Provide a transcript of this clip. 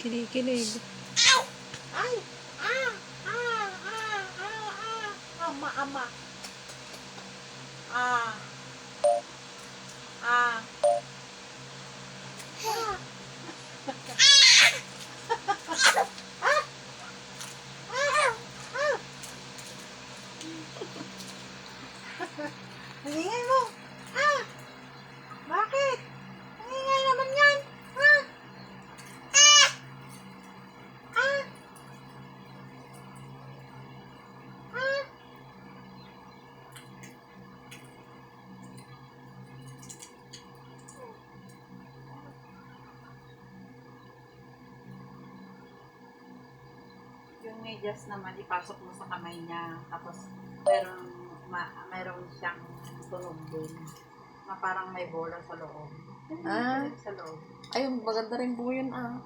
Kinikilig. Ay! Ama, ama. Ah. Ah. Ang ingay mo. Ah! Bakit? Ang ingay naman yan. Ah! Ah! Ah! Ah! Yung medyas naman, ipasok mo sa kamay niya. Tapos, meron siyang tunog din. Na parang may bola sa loob. Ah. Sa loob. Ay, maganda rin po yun ah.